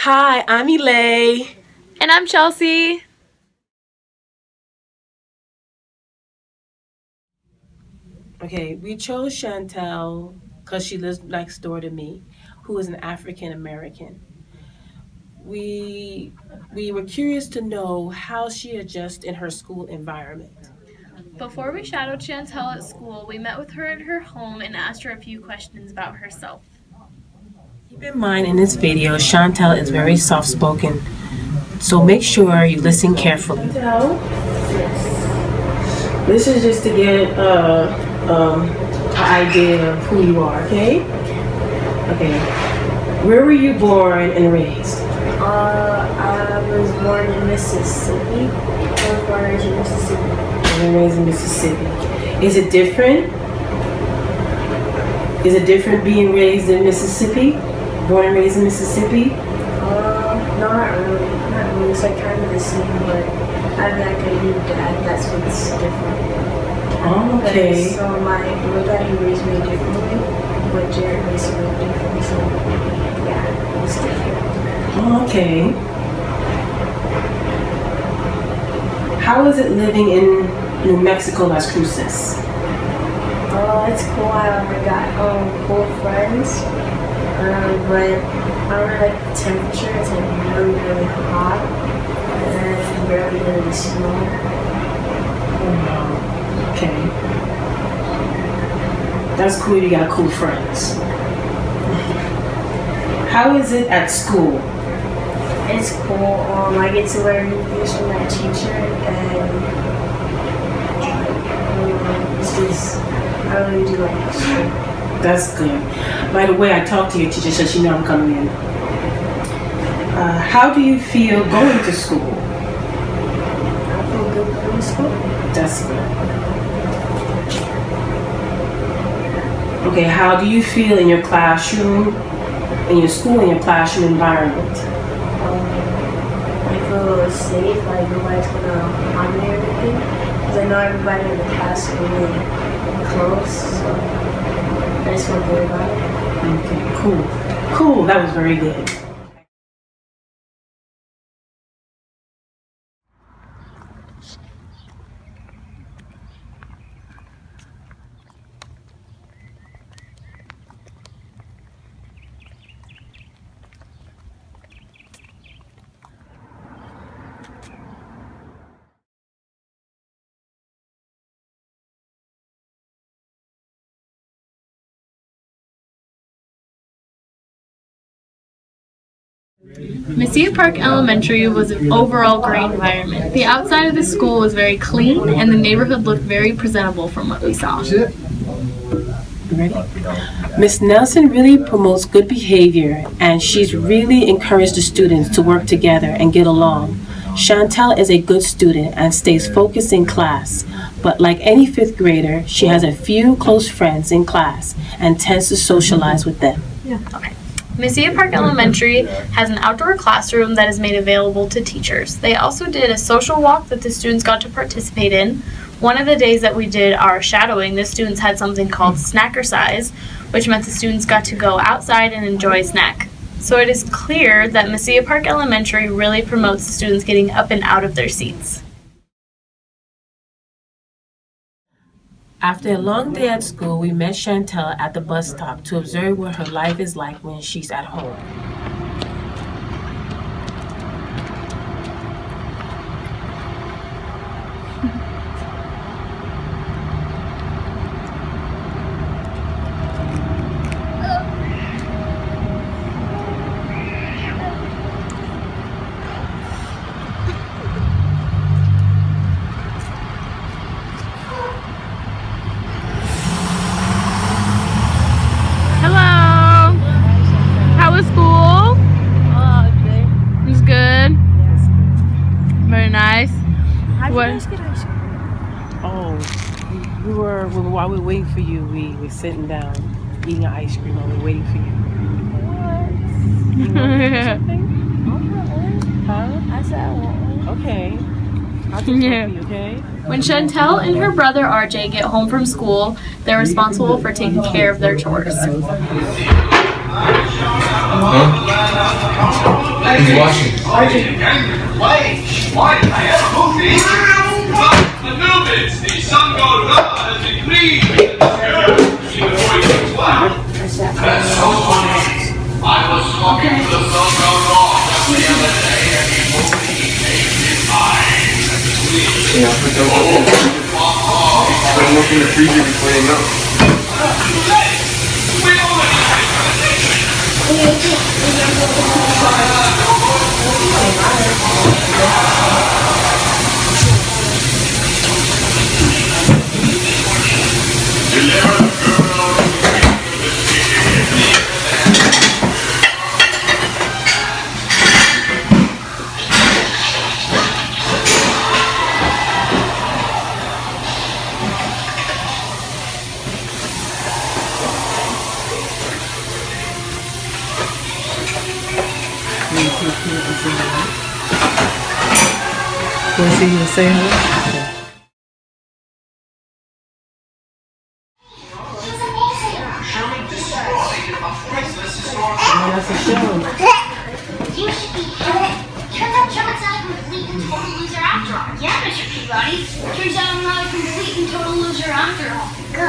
Hi, I'm Elay. And I'm Chelsea. Okay, we chose Chantell because she lives next door to me, who is an African American. We we were curious to know how she adjusts in her school environment. Before we shadowed Chantell at school, we met with her at her home and asked her a few questions about herself. Keep in mind in this video, Chantell is very soft-spoken, so make sure you listen carefully. Chantell, this is just to get an idea of who you are, okay? Okay. Where were you born and raised? I was born in Mississippi. I was born and raised in Mississippi. Born and raised in Mississippi. Is it different? Is it different being raised in Mississippi? Born and raised in Mississippi? No, not really. Not really. It's like kind of the same, but I have like a new dad. That's what's different. Oh, okay. So my daddy raised me differently, but Jared raised me differently. So yeah, it's different. Oh, okay. How is it living in New Mexico, Las Cruces? It's cool. I got cool friends, but I don't really like the temperature. It's like really, really hot, and barely really snow. Oh, wow. Okay. That's cool. You got cool friends. How is it at school? It's cool. I get to learn new things from that teacher, and it's just I really do like it. That's good. By the way, I talked to your teacher, so she know I'm coming in. How do you feel going to school? I feel good going to school. That's good. Okay, how do you feel in your classroom, in your school, in your classroom environment? I feel safe, like nobody's gonna harm me or anything. Because I know everybody in the class is really close, so I just feel good about it. Okay, cool. Cool, that was very good. Mesilla Park Elementary was an overall great environment. The outside of the school was very clean, and the neighborhood looked very presentable from what we saw. Ready? Miss Nelson really promotes good behavior, and she's really encouraged the students to work together and get along. Chantell is a good student and stays focused in class, but like any fifth grader, she has a few close friends in class and tends to socialize with them. Okay. Mesilla Park Elementary has an outdoor classroom that is made available to teachers. They also did a social walk that the students got to participate in. One of the days that we did our shadowing, the students had something called Snackercise, which meant the students got to go outside and enjoy a snack. So it is clear that Mesilla Park Elementary really promotes the students getting up and out of their seats. After a long day at school, we met Chantell at the bus stop to observe what her life is like when she's at home. Hello! How was school? Good. It was good. Very nice. What? Oh, while we were waiting for you, we were sitting down eating ice cream while we were waiting for you. You want to do something? Huh? I said I want one. Okay. I'll do Yeah. something for you, okay? When Chantell and her brother RJ get home from school, they're responsible for taking care of their chores. Who's watching? Why? I have a movie. Anubis, the sun god Ra, has decreed that the earth before it gets wild. That's so funny. I was talking to the sun god Ra the other day, and he told me he changed his mind. Yeah, put them up in the freezer before they melt. We already had a conversation. Was he gonna say hello? That's a show. You should be here. Turns out John's not a complete and total loser after all. Yeah, Mr. Peabody. Turns out I'm not a complete and total loser after all. Go.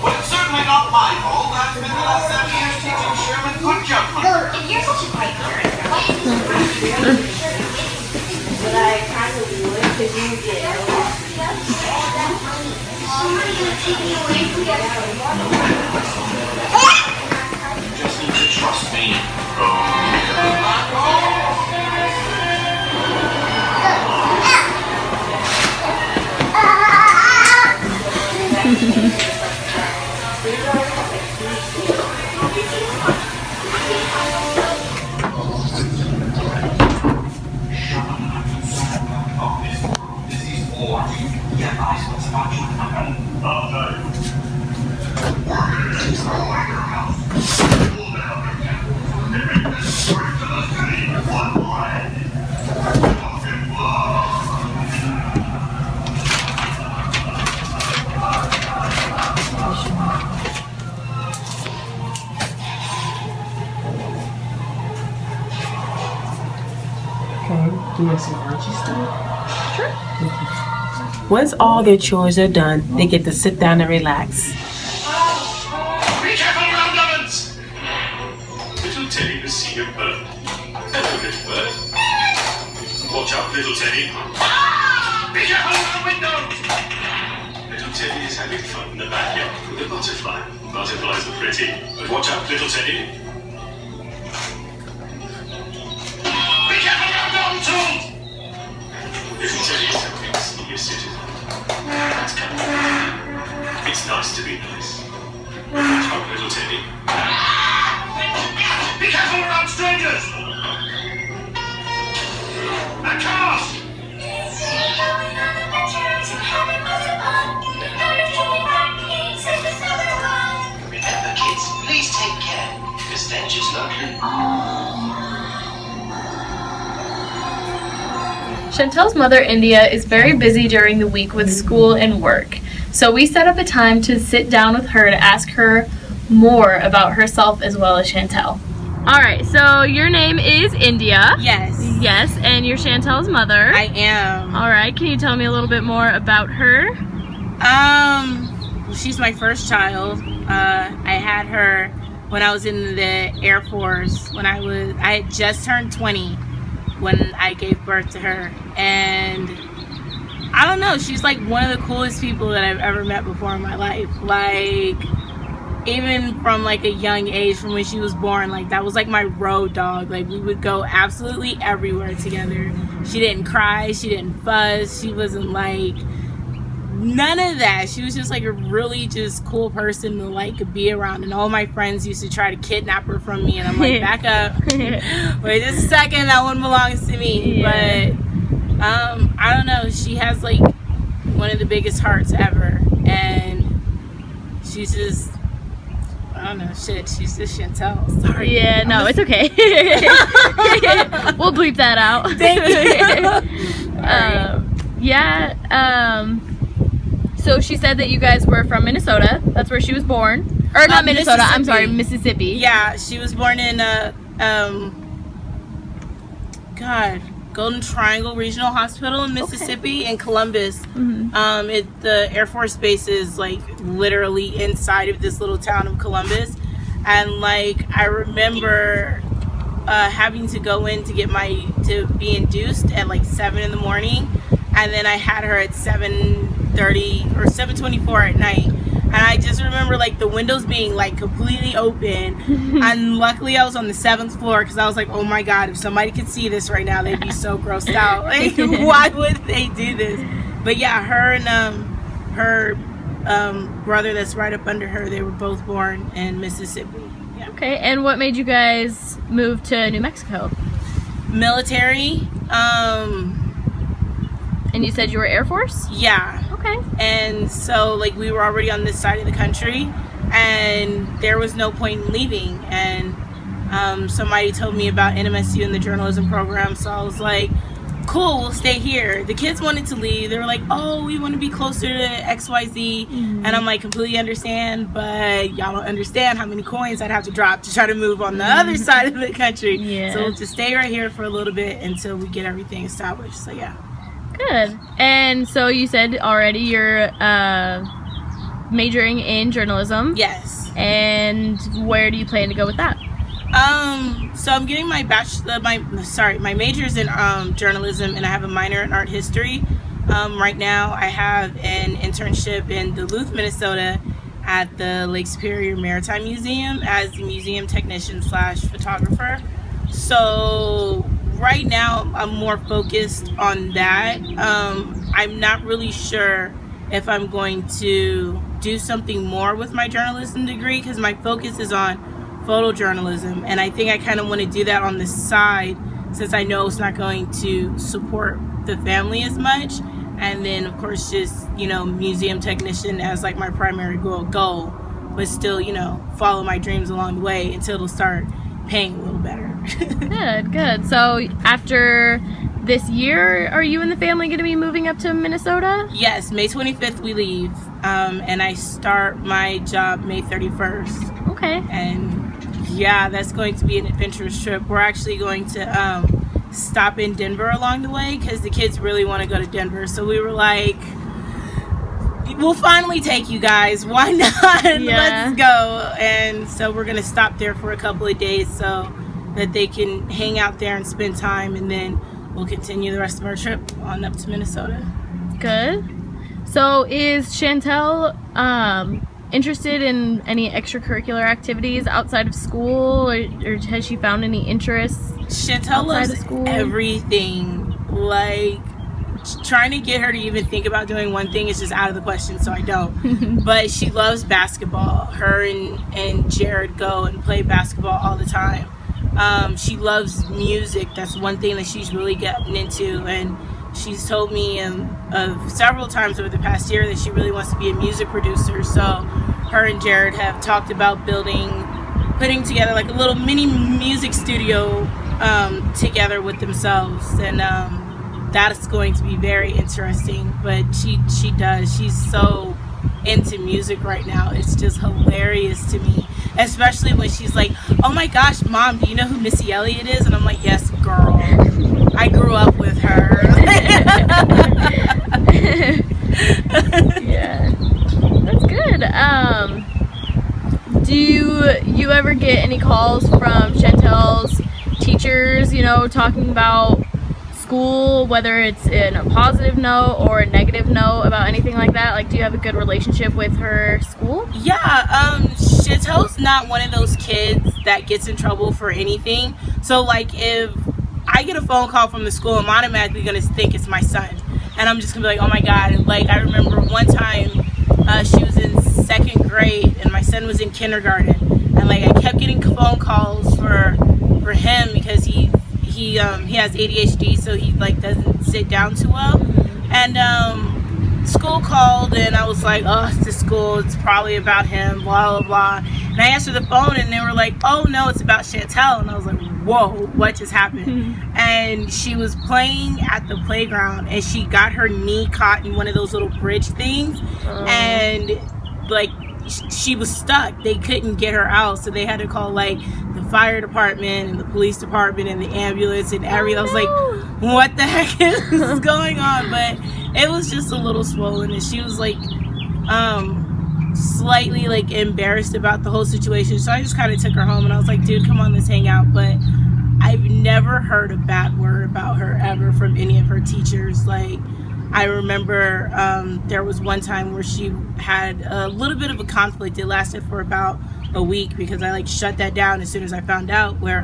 Well, it's certainly not my fault. I've spent the last 7 years teaching Sherman good judgment. Go. If you're such a great parent, why isn't But I kind of would, because you would get somebody gonna take me away from you? You just need to trust me. Do you want some Archie stuff? Sure. Once all their chores are done, they get to sit down and relax. Be careful around ovens! Little Teddy has seen a bird. Hello, little bird. Watch out, little Teddy. Be careful around windows! Little Teddy is having fun in the backyard with a butterfly. Butterflies are pretty, but watch out, little Teddy. Be careful around garden tools! Little Teddy is helping senior citizen. That's kind of It's nice to be nice. Watch out, little Teddy. Be careful around strangers! And cars! Remember, kids, please take care, because adventure's lovely. Chantell's mother, India, is very busy during the week with school and work. So we set up a time to sit down with her to ask her more about herself as well as Chantell. Alright, so your name is India. Yes. Yes, and you're Chantell's mother. I am. Alright, can you tell me a little bit more about her? She's my first child. I had her when I was in the Air Force. I had just turned 20 when I gave birth to her, and I don't know, she's like one of the coolest people that I've ever met before in my life. Like, even from like a young age, from when she was born, like that was like my road dog. Like, we would go absolutely everywhere together. She didn't cry, she didn't fuss, she wasn't like none of that. She was just like a really just cool person to like be around, and all my friends used to try to kidnap her from me, and I'm like, back up. Wait just a second, that one belongs to me. Yeah. But I don't know, she has like one of the biggest hearts ever, and she's just, I don't know, she's just Chantell. Sorry. Yeah, no, it's okay. We'll bleep that out. Thank you. So she said that you guys were from Minnesota. That's where she was born. Or not Minnesota, I'm sorry, Mississippi. Yeah, she was born in Golden Triangle Regional Hospital in Mississippi in Columbus. The Air Force Base is like literally inside of this little town of Columbus. And like I remember having to go in to be induced at like 7 in the morning, and then I had her at 7:30 or 7:24 at night. And I just remember like the windows being like completely open, and luckily I was on the 7th floor because I was like, oh my god, if somebody could see this right now, they'd be so grossed out. Like, why would they do this? But yeah, her and her brother that's right up under her, they were both born in Mississippi. Yeah. Okay, and what made you guys move to New Mexico? Military. And you said you were Air Force? Yeah. Okay. And so like we were already on this side of the country, and there was no point in leaving. And somebody told me about NMSU and the journalism program, so I was like, cool, we'll stay here. The kids wanted to leave. They were like, oh, we want to be closer to XYZ. And I'm like, completely understand, but y'all don't understand how many coins I'd have to drop to try to move on the other side of the country. Yeah. So we'll just stay right here for a little bit until we get everything established. So yeah. Good. And so you said already you're majoring in journalism. Yes. And where do you plan to go with that? So I'm getting my my major is in journalism, and I have a minor in art history. Right now I have an internship in Duluth, Minnesota at the Lake Superior Maritime Museum as the museum technician / photographer. So right now I'm more focused on that. I'm not really sure if I'm going to do something more with my journalism degree because my focus is on photojournalism, and I think I kind of want to do that on the side since I know it's not going to support the family as much. And then of course just, you know, museum technician as like my primary goal, but still, you know, follow my dreams along the way until it'll start paying a little better. Good. So after this year, are you and the family going to be moving up to Minnesota? Yes, May 25th we leave, and I start my job May 31st. Okay. And yeah, that's going to be an adventurous trip. We're actually going to stop in Denver along the way because the kids really want to go to Denver. So we were like, we'll finally take you guys. Why not? Yeah. Let's go. And so we're going to stop there for a couple of days so that they can hang out there and spend time, and then we'll continue the rest of our trip on up to Minnesota. Good. So is Chantell interested in any extracurricular activities outside of school, or has she found any interests? Chantell loves everything. Like, trying to get her to even think about doing one thing is just out of the question, so I don't. But she loves basketball. Her and Jared go and play basketball all the time. She loves music. That's one thing that she's really gotten into, and she's told me of several times over the past year that she really wants to be a music producer. So her and Jared have talked about putting together like a little mini music studio together with themselves, and that's going to be very interesting. But she's so into music right now. It's just hilarious to me, especially when she's like, oh my gosh, Mom, do you know who Missy Elliott is? And I'm like, yes, girl, I grew up with her. Yeah, that's good. Do you ever get any calls from Chantell's teachers, you know, talking about school, whether it's in a positive note or a negative note about anything like that? Like, do you have a good relationship with her school? Yeah, Chantell's not one of those kids that gets in trouble for anything. So like if I get a phone call from the school, I'm automatically gonna think it's my son, and I'm just gonna be like, oh my god. Like, I remember one time she was in 2nd grade and my son was in kindergarten, and like I kept getting phone calls for him because he has ADHD, so he like doesn't sit down too well. And school called, and I was like, oh, it's the school, it's probably about him, blah blah blah. And I answered the phone, and they were like, oh no, it's about Chantell. And I was like, whoa, what just happened? And she was playing at the playground, and she got her knee caught in one of those little bridge things, and like she was stuck. They couldn't get her out, so they had to call like the fire department and the police department and the ambulance and everything. I was like, what the heck is going on? But it was just a little swollen, and she was like slightly like embarrassed about the whole situation. So I just kind of took her home, and I was like, dude, come on, let's hang out. But I've never heard a bad word about her ever from any of her teachers. Like, I remember there was one time where she had a little bit of a conflict. It lasted for about a week because I like shut that down as soon as I found out, where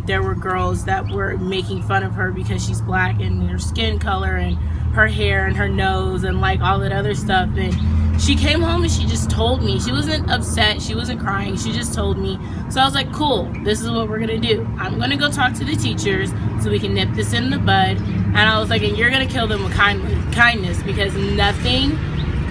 there were girls that were making fun of her because she's black and her skin color and her hair and her nose and like all that other stuff. And she came home and she just told me. She wasn't upset, she wasn't crying, she just told me. So I was like, cool, this is what we're gonna do. I'm gonna go talk to the teachers so we can nip this in the bud. And I was like, and you're gonna kill them with kindness, because nothing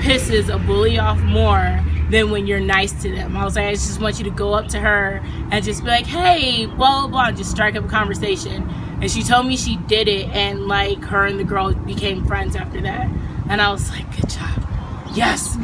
pisses a bully off more than when you're nice to them. I was like, I just want you to go up to her and just be like, hey, blah, blah, blah, just strike up a conversation. And she told me she did it, and like her and the girl became friends after that. And I was like, good job. Yes.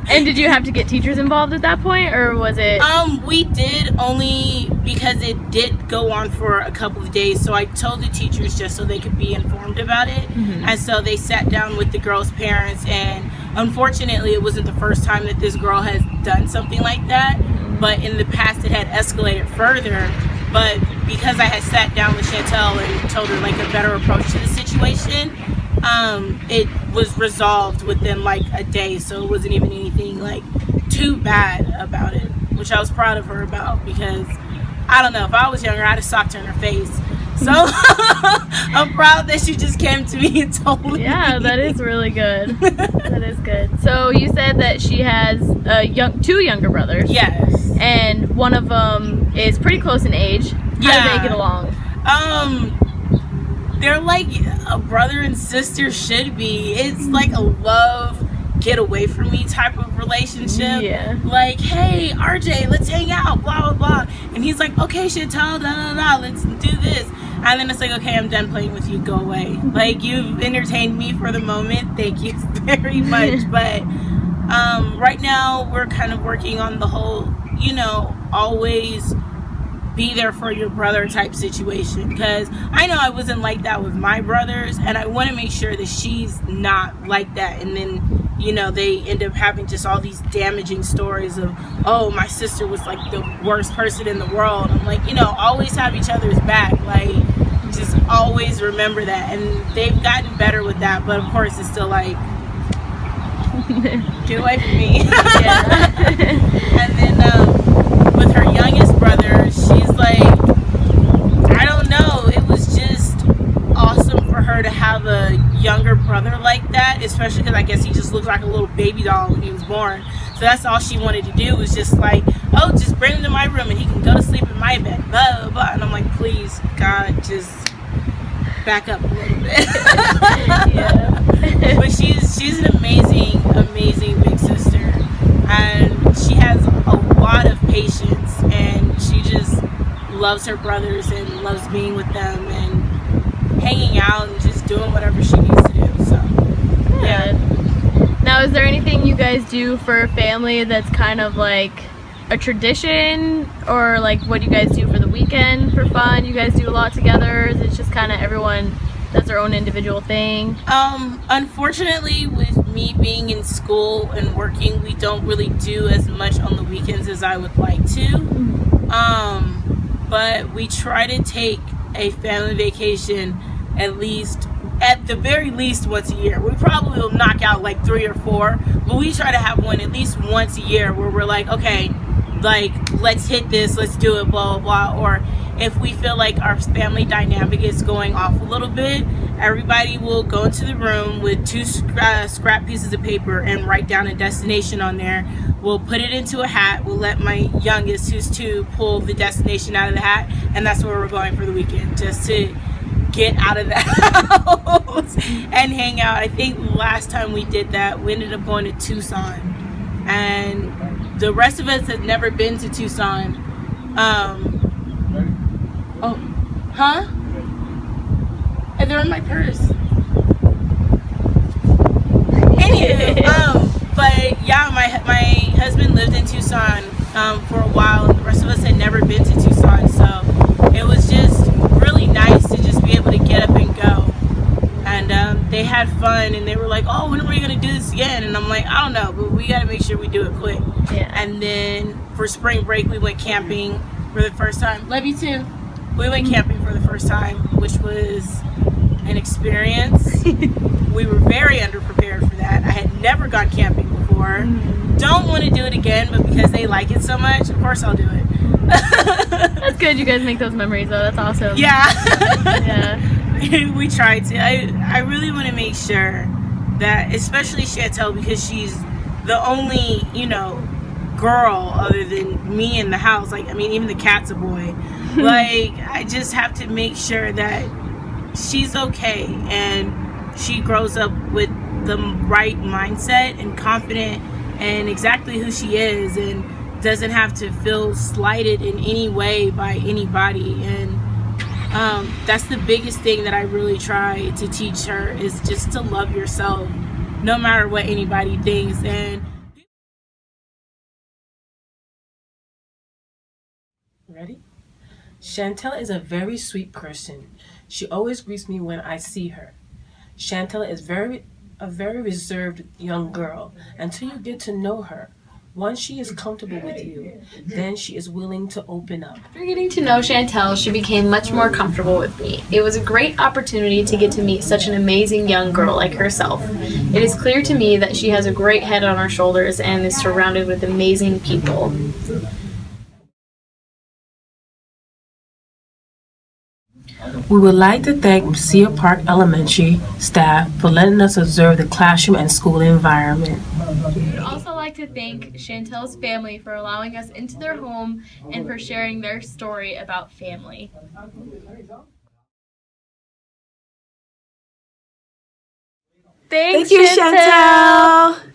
And did you have to get teachers involved at that point, or was it? We did, only because it did go on for a couple of days. So I told the teachers just so they could be informed about it. Mm-hmm. And so they sat down with the girl's parents, and unfortunately it wasn't the first time that this girl has done something like that. But in the past it had escalated further. But because I had sat down with Chantell and told her like a better approach to the situation, it was resolved within like a day, so it wasn't even anything like too bad about it, which I was proud of her about, because I don't know, if I was younger I'd have socked her in her face. So I'm proud that she just came to me and told me. Yeah, that is really good. That is good. So you said that she has two younger brothers. Yes. And one of them is pretty close in age. How do they get along? They're like a brother and sister should be. It's like a love, get away from me type of relationship. Yeah. Like, hey, RJ, let's hang out, blah, blah, blah. And he's like, okay, Chantell, let's do this. And then it's like, okay, I'm done playing with you, go away. Like, you've entertained me for the moment, thank you very much. But right now, we're kind of working on the whole, always be there for your brother type situation, because I know I wasn't like that with my brothers, and I want to make sure that she's not like that. And then they end up having just all these damaging stories of, oh, my sister was like the worst person in the world. I'm like, always have each other's back, like just always remember that. And they've gotten better with that, but of course it's still like, get away from me. And then with her youngest brother, she's like, I don't know, it was just awesome for her to have a younger brother like that, especially because I guess he just looked like a little baby doll when he was born. So that's all she wanted to do, was just like, oh, just bring him to my room and he can go to sleep in my bed, blah, blah, blah. And I'm like, please, God, just back up a little bit. But she's an amazing big sister, and she has a lot of patience, and she just loves her brothers and loves being with them and hanging out and just doing whatever she needs to do. So yeah. Now, is there anything you guys do for family that's kind of like a tradition, or like what you guys do for the weekend for fun? You guys do a lot together? Is it just kind of everyone does their own individual thing? Unfortunately, with me being in school and working, we don't really do as much on the weekends as I would like to. But we try to take a family vacation at the very least once a year. We probably will knock out like 3 or 4, but we try to have one at least once a year where we're like, okay, like, let's hit this, let's do it, blah, blah, blah. Or if we feel like our family dynamic is going off a little bit, everybody will go into the room with 2 scrap pieces of paper and write down a destination on there. We'll put it into a hat. We'll let my youngest, who's 2, pull the destination out of the hat, and that's where we're going for the weekend, just to get out of the house and hang out. I think last time we did that, we ended up going to Tucson, and the rest of us had never been to Tucson. Oh, huh? And they're in my purse. Anywho, but yeah, my husband lived in Tucson for a while, and the rest of us had never been to Tucson, so it was just really nice to just be able to get up and go. And they had fun, and they were like, "Oh, when are we gonna do this again?" And I'm like, "I don't know, but we gotta make sure we do it quick." Yeah. And then for spring break, we went camping for the first time. Love you too. We went camping for the first time, which was an experience. We were very underprepared for that. I had never gone camping before. Don't want to do it again, but because they like it so much, of course I'll do it. That's good. You guys make those memories, though. That's awesome. Yeah. Yeah. We tried to. I really want to make sure that, especially Chantell, because she's the only, girl other than me in the house. Like, I mean, even the cat's a boy. Like, I just have to make sure that she's okay and she grows up with the right mindset and confident and exactly who she is, and doesn't have to feel slighted in any way by anybody. And that's the biggest thing that I really try to teach her, is just to love yourself no matter what anybody thinks. And Ready? Chantell is a very sweet person. She always greets me when I see her. Chantell is a very reserved young girl until you get to know her. Once she is comfortable with you, then she is willing to open up. After getting to know Chantell, she became much more comfortable with me. It was a great opportunity to get to meet such an amazing young girl like herself. It is clear to me that she has a great head on her shoulders and is surrounded with amazing people. We would like to thank Messiah Park Elementary staff for letting us observe the classroom and school environment. We'd also like to thank Chantell's family for allowing us into their home and for sharing their story about family. Thanks, Thank you, Chantell.